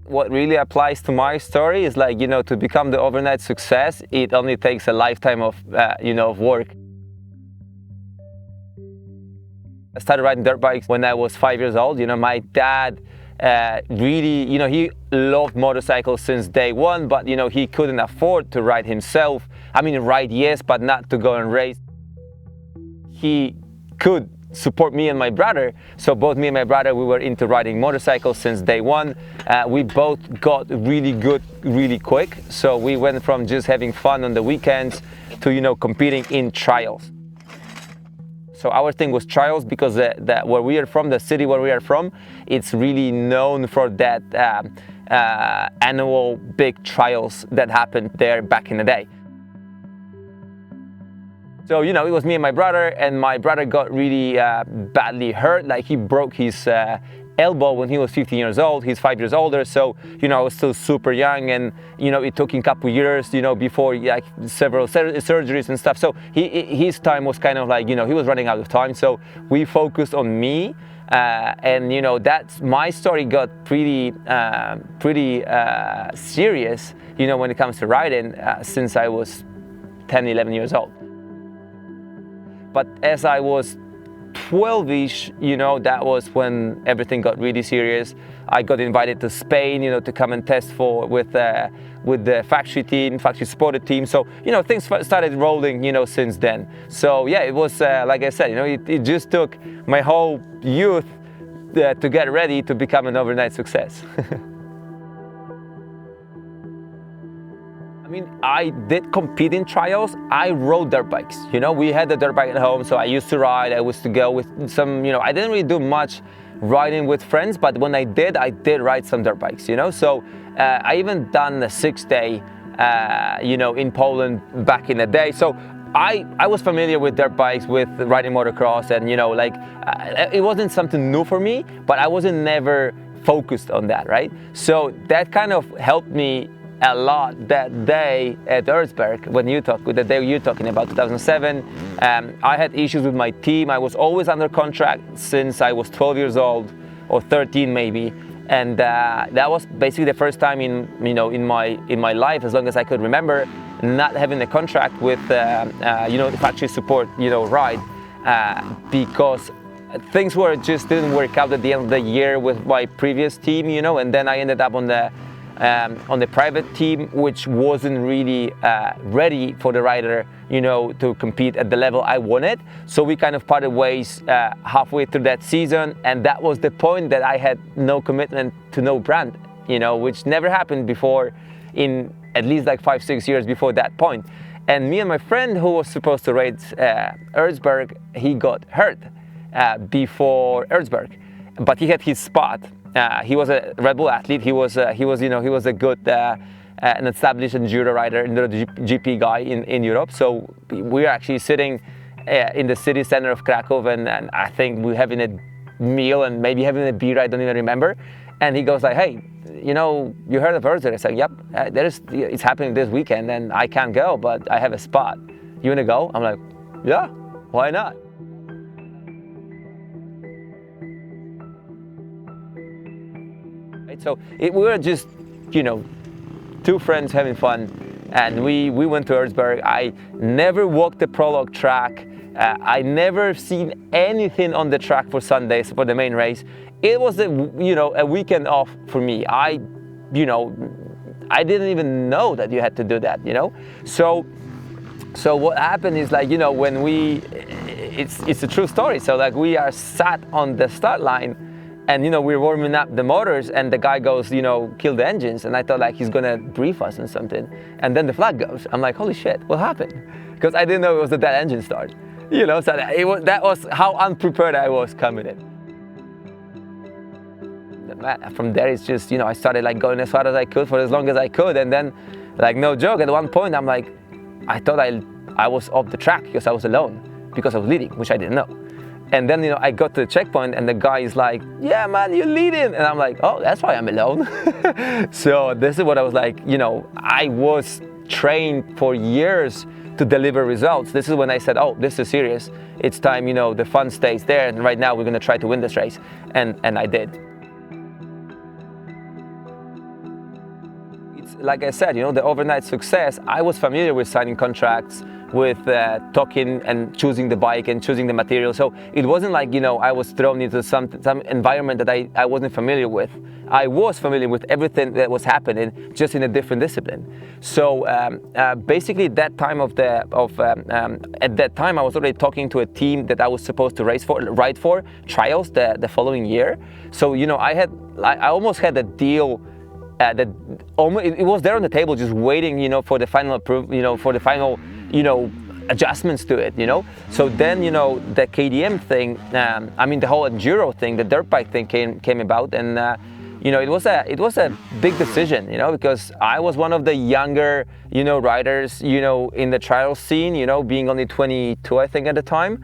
What really applies to my story is like, to become the overnight success, it only takes a lifetime of, of work. I started riding dirt bikes when I was 5 years old. My dad really, he loved motorcycles since day one, but, he couldn't afford to ride himself. I mean, ride, yes, but not to go and race. He could support me and my brother, so both me and my brother, we were into riding motorcycles since day one. We both got really good really quick, so we went from just having fun on the weekends to competing in trials. So our thing was trials because where we are from, the city where we are from, it's really known for that annual big trials that happened there back in the day. So, it was me and my brother got really badly hurt. Like, he broke his elbow when he was 15 years old. He's 5 years older, so, I was still super young, and, it took him a couple years, before, like, several surgeries and stuff. So his time was kind of like, he was running out of time, so we focused on me. And, that's my story got pretty serious, when it comes to riding, since I was 10, 11 years old. But as I was 12-ish, that was when everything got really serious. I got invited to Spain, to come and test with the factory supported team. So, things started rolling, since then. So yeah, it was, like I said, it just took my whole youth to get ready to become an overnight success. I mean, I did compete in trials. I rode dirt bikes. We had the dirt bike at home, so I used to ride. I used to go with some, I didn't really do much riding with friends, but when I did ride some dirt bikes, So I even done a 6-day, in Poland back in the day. So I was familiar with dirt bikes, with riding motocross, and, it wasn't something new for me, but I wasn't never focused on that, right? So that kind of helped me a lot that day at Erzberg, the day you're talking about, 2007. I had issues with my team. I was always under contract since I was 12 years old, or 13 maybe, and that was basically the first time in my life, as long as I could remember, not having a contract with the factory support ride, because things didn't work out at the end of the year with my previous team, and then I ended up on the private team, which wasn't really ready for the rider, to compete at the level I wanted. So we kind of parted ways halfway through that season, and that was the point that I had no commitment to no brand, which never happened before, in at least like 5-6 years before that point. And me and my friend who was supposed to race Erzberg, he got hurt before Erzberg, but he had his spot. He was a Red Bull athlete. He was a good an established enduro rider, enduro GP guy in Europe. So we were actually sitting in the city center of Krakow, and I think we were having a meal and maybe having a beer. I don't even remember. And he goes like, "Hey, you heard of Erzberg?" I said, "Yep, it's happening this weekend, and I can't go, but I have a spot. You wanna go?" I'm like, "Yeah, why not?" So we were just, two friends having fun, and we went to Erzberg. I never walked the prologue track. I never seen anything on the track for Sundays for the main race. It was a weekend off for me. I didn't even know that you had to do that, So what happened is, like, when it's a true story. So like, we are sat on the start line, and we're warming up the motors, and the guy goes, kill the engines, and I thought like he's gonna brief us on something, and then the flag goes. I'm like, holy shit, what happened? Because I didn't know it was that engine start, So that was how unprepared I was coming in. From there, it's just, I started like going as far as I could for as long as I could, and then, like, no joke, at one point I'm like, I thought I was off the track because I was alone, because I was leading, which I didn't know. And then, I got to the checkpoint, and the guy is like, "Yeah, man, you're leading." And I'm like, "Oh, that's why I'm alone." So this is what I was like, I was trained for years to deliver results. This is when I said, "Oh, this is serious. It's time, the fun stays there, and right now we're going to try to win this race." And I did. like I said, the overnight success, I was familiar with signing contracts, with talking and choosing the bike and choosing the material. So it wasn't like, I was thrown into some environment that I wasn't familiar with. I was familiar with everything that was happening, just in a different discipline. So basically, at that time I was already talking to a team that I was supposed to ride for trials the following year. So I almost had a deal that almost it was there on the table, just waiting, for the final approval, for the final, adjustments to it, So then, the KTM thing, the whole enduro thing, the dirt bike thing came about, and it was a big decision, because I was one of the younger, riders, in the trial scene, being only 22, I think, at the time.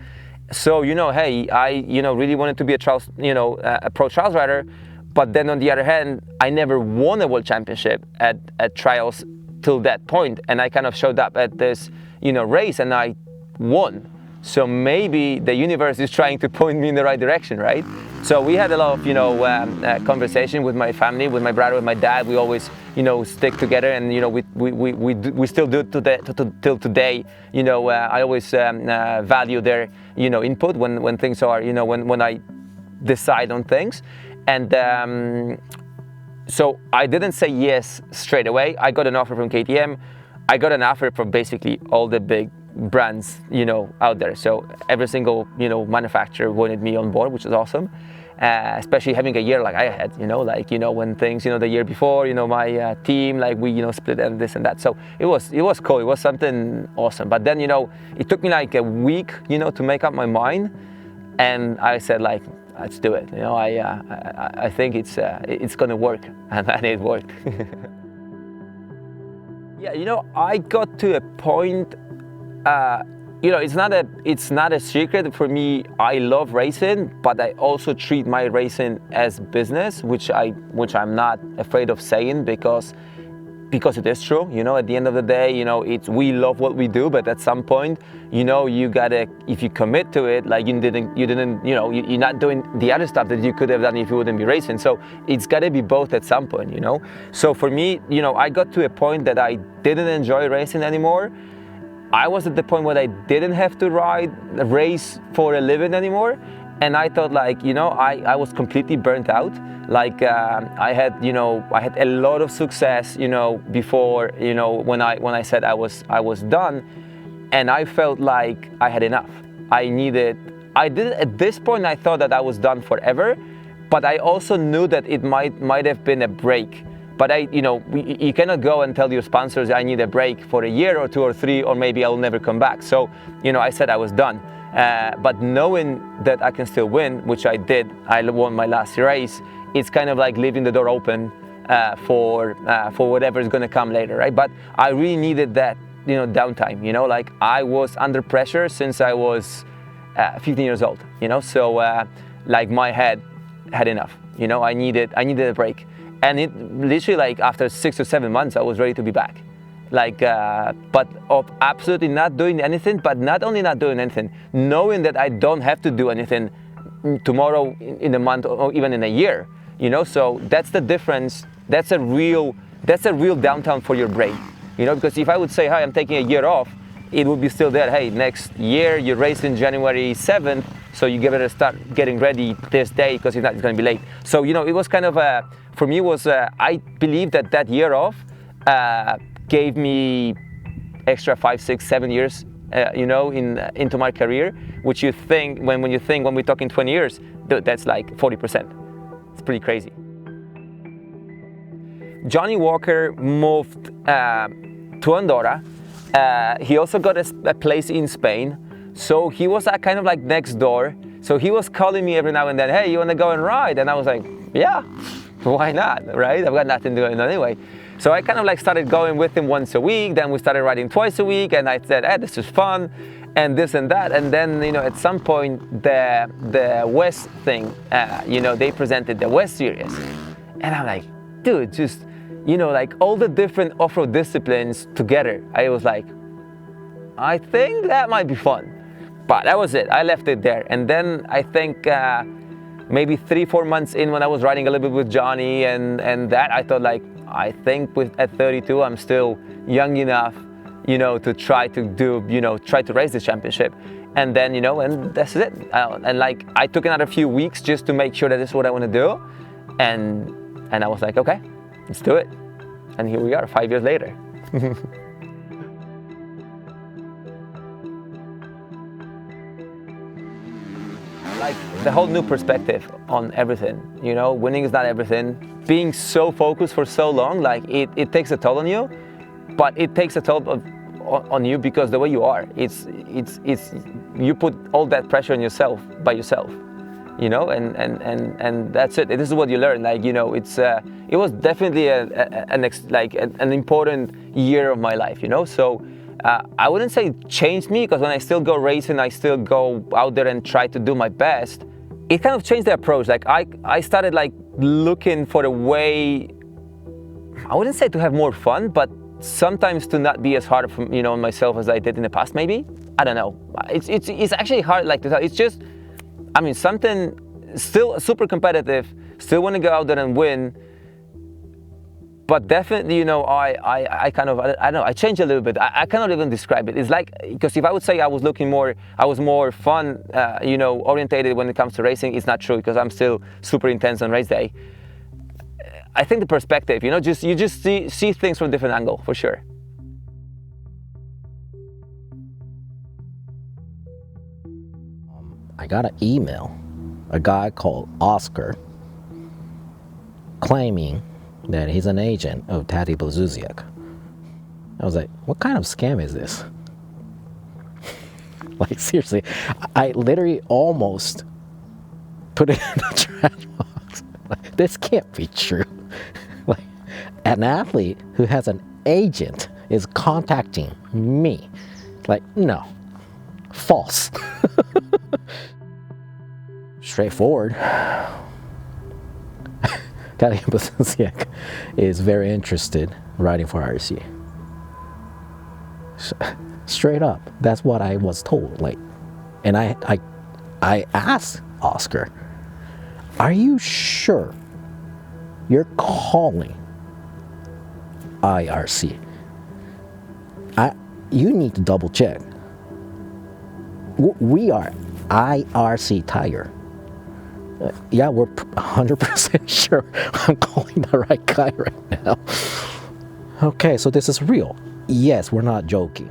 So, hey, I, really wanted to be a trials, a pro trials rider. But then on the other hand, I never won a world championship at trials till that point. And I kind of showed up at this, race, and I won. So maybe the universe is trying to point me in the right direction, right? So we had a lot of, conversation with my family, with my brother, with my dad. We always, stick together, and we still do till today. I always value their, input when things are, when I decide on things. And so I didn't say yes straight away. I got an offer from KTM. I got an offer from basically all the big brands, out there. So every single, manufacturer wanted me on board, which is awesome. Especially having a year like I had, when things, the year before, my team, like we, split and this and that. So it was cool. It was something awesome. But then, it took me like a week, to make up my mind. And I said, like, let's do it. I think it's gonna work, and it worked. Yeah, I got to a point. It's not a secret for me. I love racing, but I also treat my racing as business, which I'm not afraid of saying because it is true. At the end of the day, we love what we do, but at some point, you gotta, if you commit to it, like you're not doing the other stuff that you could have done if you wouldn't be racing. So it's gotta be both at some point, So for me, I got to a point that I didn't enjoy racing anymore. I was at the point where I didn't have to race for a living anymore. And I thought, like, I was completely burnt out. Like I had a lot of success, before, when I said I was done, and I felt like I had enough. At this point, I thought that I was done forever, but I also knew that it might have been a break. But you cannot go and tell your sponsors I need a break for a year or 2 or 3, or maybe I'll never come back. So, I said I was done. But knowing that I can still win, which I did, I won my last race. It's kind of like leaving the door open for whatever is going to come later, right? But I really needed that, downtime. Like I was under pressure since I was 15 years old. So like my head had enough. I needed a break, and it literally, like after 6 or 7 months, I was ready to be back. Like, but of absolutely not doing anything, but not only not doing anything, knowing that I don't have to do anything tomorrow, in a month, or even in a year, so that's the difference. That's a real downtime for your brain, because if I would say, hi, I'm taking a year off, it would be still there. Hey, next year you're racing January 7th, so you better start getting ready this day, because if not, it's going to be late. So, it was kind of for me was, I believe that year off gave me extra 5, 6, 7 years, into my career, which you think, when we're talking 20 years, dude, that's like 40%. It's pretty crazy. Johnny Walker moved to Andorra. He also got a place in Spain, so he was kind of like next door. So he was calling me every now and then, hey, you want to go and ride? And I was like, yeah, why not, right? I've got nothing doing anyway. So I kind of like started going with him once a week. Then we started riding twice a week, and I said, hey, this is fun, and this and that. And then, at some point, the West thing, they presented the West series. And I'm like, dude, just, like all the different off-road disciplines together. I was like, I think that might be fun. But that was it. I left it there. And then I think maybe 3-4 months in, when I was riding a little bit with Johnny and that, I thought like, I think at 32, I'm still young enough, to try to do, try to race this championship. And then, and that's it. And like, I took another few weeks just to make sure that this is what I want to do. And I was like, okay, let's do it. And here we are 5 years later. Like the whole new perspective on everything, winning is not everything. Being so focused for so long, like it takes a toll on you, but it takes a toll on you because the way you are, it's you put all that pressure on yourself by yourself, and that's it. This is what you learn. Like, it was definitely an important year of my life, So I wouldn't say it changed me, because when I still go racing, I still go out there and try to do my best. It kind of changed the approach. Like I started like looking for a way, I wouldn't say to have more fun, but sometimes to not be as hard on myself as I did in the past, maybe. I don't know. It's actually hard like to tell. It's just, something still super competitive, still want to go out there and win. But definitely, I kind of, I don't know, I changed a little bit. I cannot even describe it. It's like, because if I would say I was more fun, orientated when it comes to racing, it's not true, because I'm still super intense on race day. I think the perspective, you just see things from a different angle, for sure. I got an email, a guy called Oscar, claiming that he's an agent of Taddy Blazusiak. I was like, what kind of scam is this? Like, seriously, I literally almost put it in the trash box. Like, this can't be true. Like, an athlete who has an agent is contacting me. Like, no, false. Straightforward. Taddy Blazusiak is very interested riding for RC. Straight up, that's what I was told. Like, and I asked Oscar, "Are you sure you're calling IRC? You need to double check. We are IRC Tiger." Yeah, we're 100% sure I'm calling the right guy right now. Okay, so this is real. Yes, we're not joking.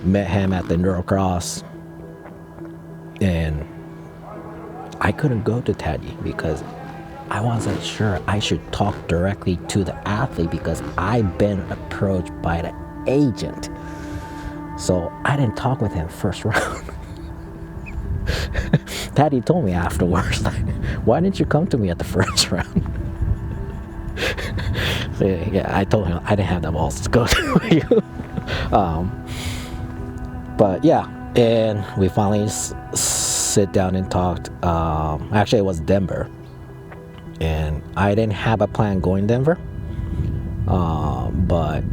Met him at the Neurocross, and I couldn't go to Taddy because I wasn't sure I should talk directly to the athlete, because I've been approached by the agent. So I didn't talk with him first round. Taddy told me afterwards, like, why didn't you come to me at the first round? So, yeah, I told him I didn't have the balls to go to you. But yeah, and we finally sit down and talked. Actually, it was Denver, and I didn't have a plan going Denver, but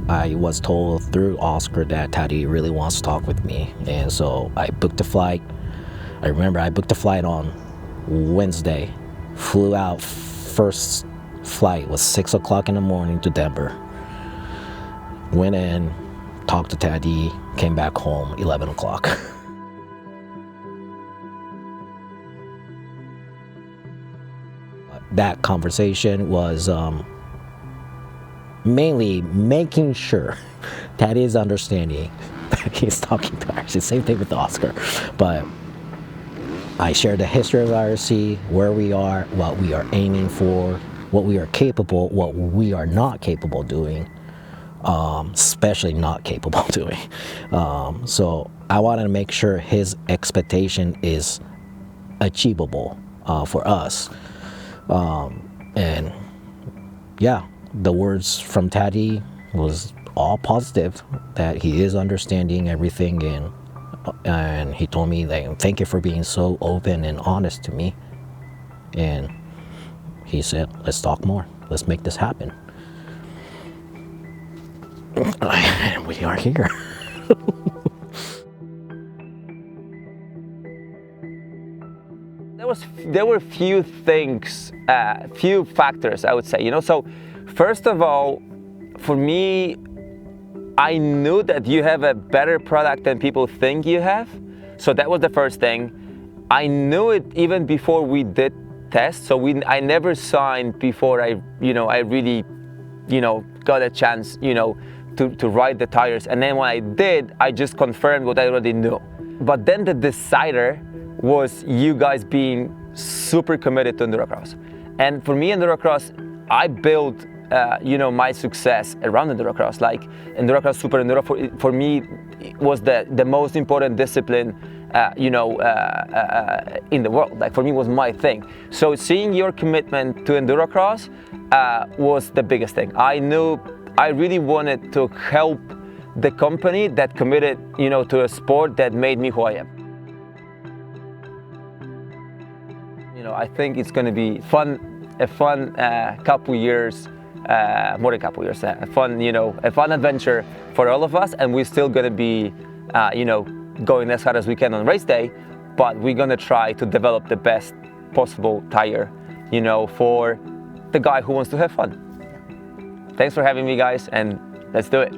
I was told through Oscar that Taddy really wants to talk with me, and so I booked a flight. I remember I booked a flight on Wednesday, flew out. First flight was 6 o'clock in the morning to Denver. Went in, talked to Taddy, came back home 11 o'clock. That conversation was mainly making sure Taddy is understanding that he's talking to RC. Same thing with Oscar. But I shared the history of RC, where we are, what we are aiming for, what we are capable, what we are not capable of doing, especially not capable of doing. So I wanted to make sure his expectation is achievable for us. And yeah, the words from Taddy was all positive, that he is understanding everything, and he told me that thank you for being so open and honest to me. And he said, let's talk more. Let's make this happen. And we are here. There were few things, few factors I would say. So first of all, for me, I knew that you have a better product than people think you have. So that was the first thing. I knew it even before we did tests. So I never signed before I really, got a chance, to ride the tires. And then when I did, I just confirmed what I already knew. But then the decider was you guys being super committed to endurocross. And for me, endurocross, I built my success around endurocross. Like endurocross, super enduro for me was the most important discipline in the world. Like for me was my thing. So seeing your commitment to endurocross was the biggest thing. I knew I really wanted to help the company that committed to a sport that made me who I am. I think it's going to be a fun couple years, more than a couple years, a fun adventure for all of us, and we're still going to be, going as hard as we can on race day, but we're going to try to develop the best possible tire, for the guy who wants to have fun. Thanks for having me, guys, and let's do it.